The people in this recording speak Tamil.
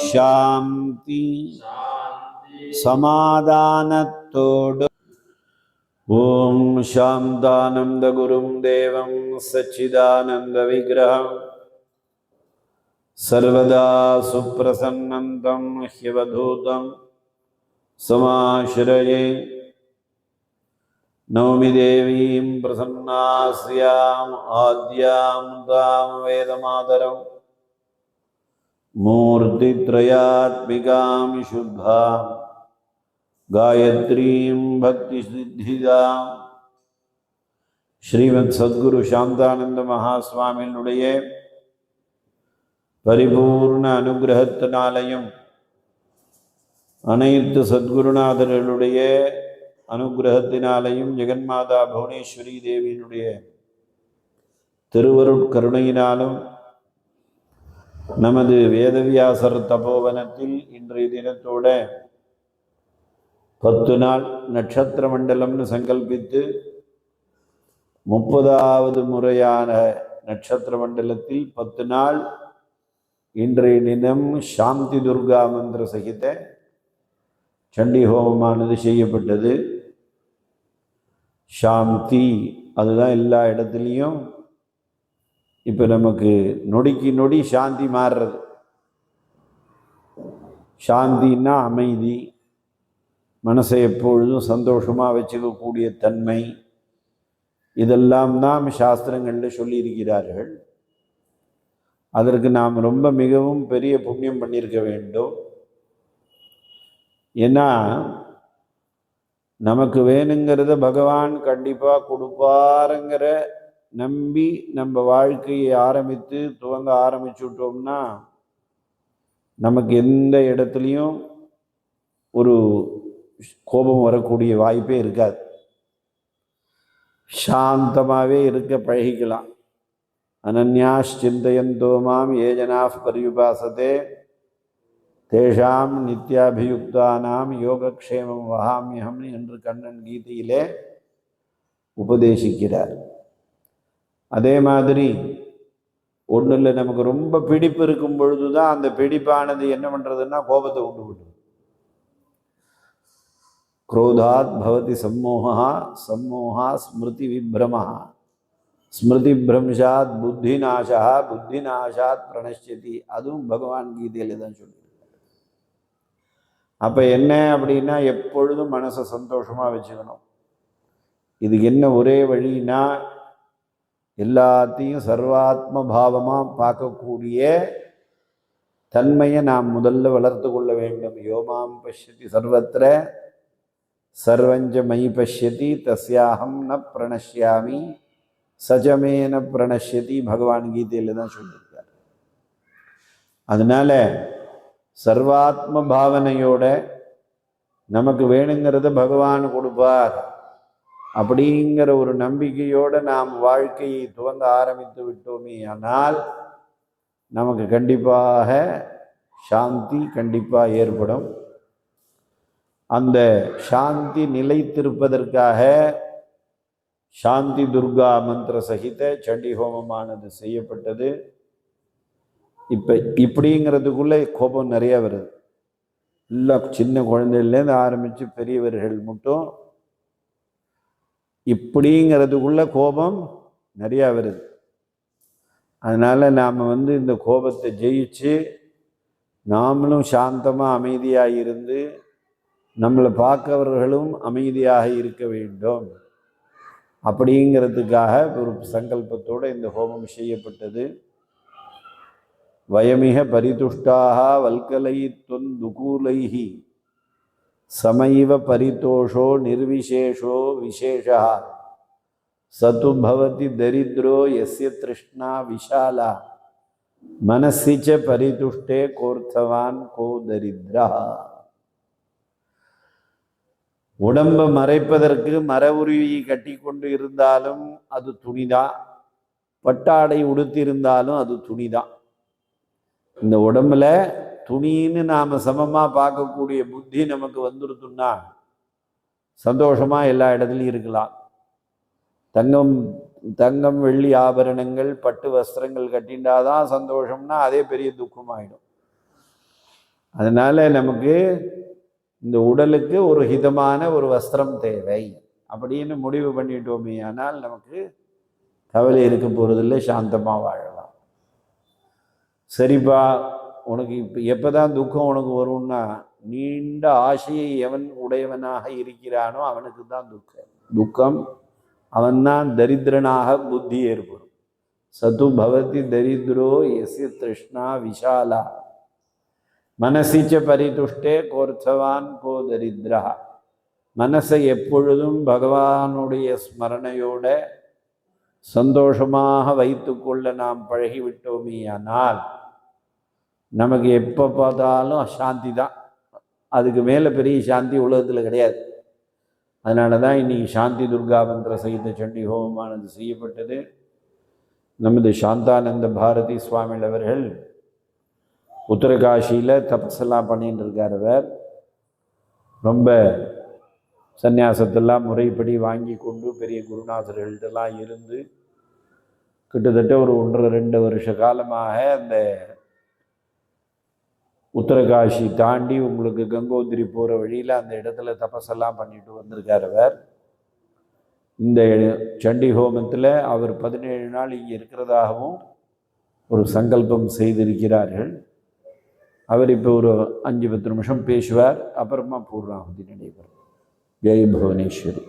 சாந்தி சமாதானத்தோடு. ஓம் சாந்தானந்த குரும் தேவம் சச்சிதானந்த விக்கிரகம் சர்வதா சுப்ரசன்னந்தம் ஹ்யவதூதம் சமாஸ்ரயே. நௌமி தேவீம் பிரசன்னாஸ்யாம் ஆத்யாம் தாம் வேதமாதரம் மூர்த்தித்ரயாத்மிகாம் சுத்தாம் காயத்ரீம் பக்தி சித்திதாம். ஸ்ரீமத் சத்குரு சாந்தானந்த மகாஸ்வாமியினுடைய பரிபூர்ண அனுகிரகத்தினாலையும் அனைத்து சத்குருநாதர்களுடைய அனுகிரகத்தினாலையும் ஜெகன்மாதா புவனேஸ்வரி தேவியினுடைய திருவருட்கருணையினாலும் நமது வேதவியாசர் தபோவனத்தில் இன்றைய தினத்தோட 10 நாள் நட்சத்திர மண்டலம்னு சங்கல்பித்து 30வது முறையான நட்சத்திர மண்டலத்தில் 10 நாள் இன்றைய தினம் சாந்தி துர்கா மந்திர சகித சண்டி ஹோமமானது செய்யப்பட்டது. சாந்தி அதுதான் எல்லா இடத்துலையும் இப்போ நமக்கு நொடிக்கு நொடி சாந்தி மாறுறது. சாந்தின்னா அமைதி, மனசை எப்பொழுதும் சந்தோஷமாக வச்சுக்கக்கூடிய தன்மை, இதெல்லாம் தான் சாஸ்திரங்களில் சொல்லியிருக்கிறார்கள். அதற்கு நாம் ரொம்ப மிகவும் பெரிய புண்ணியம் பண்ணியிருக்க வேண்டும். ஏன்னா நமக்கு வேணுங்கிறத பகவான் கண்டிப்பாக கொடுப்பாருங்கிற நம்பி நம்ம வாழ்க்கையை துவங்க ஆரம்பிச்சுட்டோம்னா நமக்கு எந்த இடத்துலையும் ஒரு கோபம் வரக்கூடிய வாய்ப்பே இருக்காது. சாந்தமாகவே இருக்க பழகிக்கலாம். அனன்யாஸ் சிந்தயந்தோ மாம் ஏ ஜனாஃப் பரியுபாசதே தேஷாம் நித்யாபியுக்தானாம் யோகக்ஷேமம் வகாமியம் என்று கண்ணன் கீதையிலே உபதேசிக்கிறார். அதே மாதிரி ஒன்றில் நமக்கு ரொம்ப பிடிப்பு இருக்கும் பொழுது தான் அந்த பிடிப்பானது என்ன பண்ணுறதுன்னா கோபத்தை உண்டு விடும். குரோதாத் பவதி சம்மோகா, சம்மோகா ஸ்மிருதி விப்ரமா, ஸ்மிருதி பிரம்சாத் புத்திநாசா, புத்திநாசாத் பிரணஷ்யதி. அதுவும் பகவான் கீதையில தான் சொல்லி. அப்போ என்ன அப்படின்னா எப்பொழுதும் மனசை சந்தோஷமாக வச்சுக்கணும். இதுக்கு என்ன ஒரே வழின்னா எல்லாத்தையும் சர்வாத்ம பாவமாக பார்க்கக்கூடிய தன்மையை நாம் முதல்ல வளர்த்து கொள்ள வேண்டும். யோமாம் பஷ்யதி சர்வத்திர சர்வஞ்ச மயி பஷ்யதி தஸ்யாஹம் ந பிரணஷ்யாமி சஜமேன பிரணஷ்யதி. பகவான் கீதையில் தான் சொல்லியிருக்கார். அதனால சர்வாத்ம பாவனையோட நமக்கு வேணுங்கிறத பகவான் கொடுப்பார் அப்படிங்கிற ஒரு நம்பிக்கையோடு நாம் வாழ்க்கையை துவங்க ஆரம்பித்து விட்டோமே ஆனால் நமக்கு கண்டிப்பாக சாந்தி கண்டிப்பாக ஏற்படும். அந்த சாந்தி நிலைத்திருப்பதற்காக சாந்தி துர்கா மந்திர சகித சண்டி ஹோமமானது செய்யப்பட்டது. இப்போ இப்படிங்கிறதுக்குள்ளே கோபம் நிறைய வருது. இல்லை சின்ன குழந்தையிலேருந்து ஆரம்பித்து பெரியவர்கள் மட்டும் இப்படிங்கிறதுக்குள்ள கோபம் நிறையா வருது. அதனால் நாம் இந்த கோபத்தை ஜெயிச்சு நாமளும் சாந்தமாக அமைதியாக இருந்து நம்மளை பார்க்கவர்களும் அமைதியாக இருக்க வேண்டும். அப்படிங்கிறதுக்காக ஒரு சங்கல்பத்தோடு இந்த ஹோமம் செய்யப்பட்டது. வயமிக பரிதுஷ்டாக வல்கலை தொந்துகூலைஹி சமைவ பரிதோஷோ நிர்விசேஷோ விசேஷா சது பவதி தரித்ரோ யஸ்ய திருஷ்ணா விஷாலா மனசிச்ச பரிதுஷ்டே கோர்த்தவான் கோ தரித்ரா. உடம்பை மறைப்பதற்கு மர உருவியை கட்டி கொண்டு இருந்தாலும் அது துணிதான், பட்டாடை உடுத்திருந்தாலும் அது துணிதான். இந்த உடம்புல துணின்னு நாம் சமமாக பார்க்கக்கூடிய புத்தி நமக்கு வந்துருத்துன்னா சந்தோஷமாக எல்லா இடத்துலையும் இருக்கலாம். தங்கம் வெள்ளி ஆபரணங்கள் பட்டு வஸ்திரங்கள் கட்டிண்டாதான் சந்தோஷம்னா அதே பெரிய துக்கமாயிடும். அதனால நமக்கு இந்த உடலுக்கு ஒரு ஹிதமான ஒரு வஸ்திரம் தேவை அப்படின்னு முடிவு பண்ணிட்டோமே ஆனால் நமக்கு கவலை இருக்க போறதில்லை, சாந்தமாக வாழலாம். சரிப்பா, உனக்கு இப்போ எப்போதான் துக்கம் உனக்கு வரும்னா, நீண்ட ஆசையை எவன் உடையவனாக இருக்கிறானோ அவனுக்கு தான் துக்கம். அவன்தான் தரித்திரனாக புத்தி ஏற்படும். சது பவதி தரித்ரோ எஸ்ய திருஷ்ணா விஷாலா மனசிச்ச பரிதுஷ்டே கோர்த்தவான் கோ தரித்ரா. மனசை எப்பொழுதும் பகவானுடைய ஸ்மரணையோட சந்தோஷமாக வைத்துக்கொள்ள நாம் பழகிவிட்டோமே ஆனால் நமக்கு எப்போ பார்த்தாலும் சாந்தி தான். அதுக்கு மேலே பெரிய சாந்தி உலகத்தில் கிடையாது. அதனால தான் இன்னைக்கு சாந்தி துர்கா மந்திர சகித சண்டி ஹோமமானது செய்யப்பட்டது. நமது சாந்தானந்த பாரதி சுவாமிகள் அவர்கள் உத்தரகாஷியில் தபஸெல்லாம் பண்ணிட்டு இருக்கார். அவர் ரொம்ப சந்நியாசத்தெல்லாம் முறைப்படி வாங்கி கொண்டு பெரிய குருநாதர்கள்ட்டெல்லாம் இருந்து கிட்டத்தட்ட ஒரு 1.5-2 வருஷ காலமாக அந்த உத்தரகாஷி தாண்டி உங்களுக்கு கங்கோத்திரி போகிற வழியில் அந்த இடத்துல தபஸெல்லாம் பண்ணிட்டு வந்திருக்கார். அவர் இந்த சண்டி ஹோமத்தில் அவர் 17 நாள் இங்கே இருக்கிறதாகவும் ஒரு சங்கல்பம் செய்திருக்கிறார்கள். அவர் இப்போ ஒரு 5-10 நிமிஷம் பேசுவார், அப்புறமா பூர்ணாகுதி நடைபெறும். ஜெய் புவனேஸ்வரி.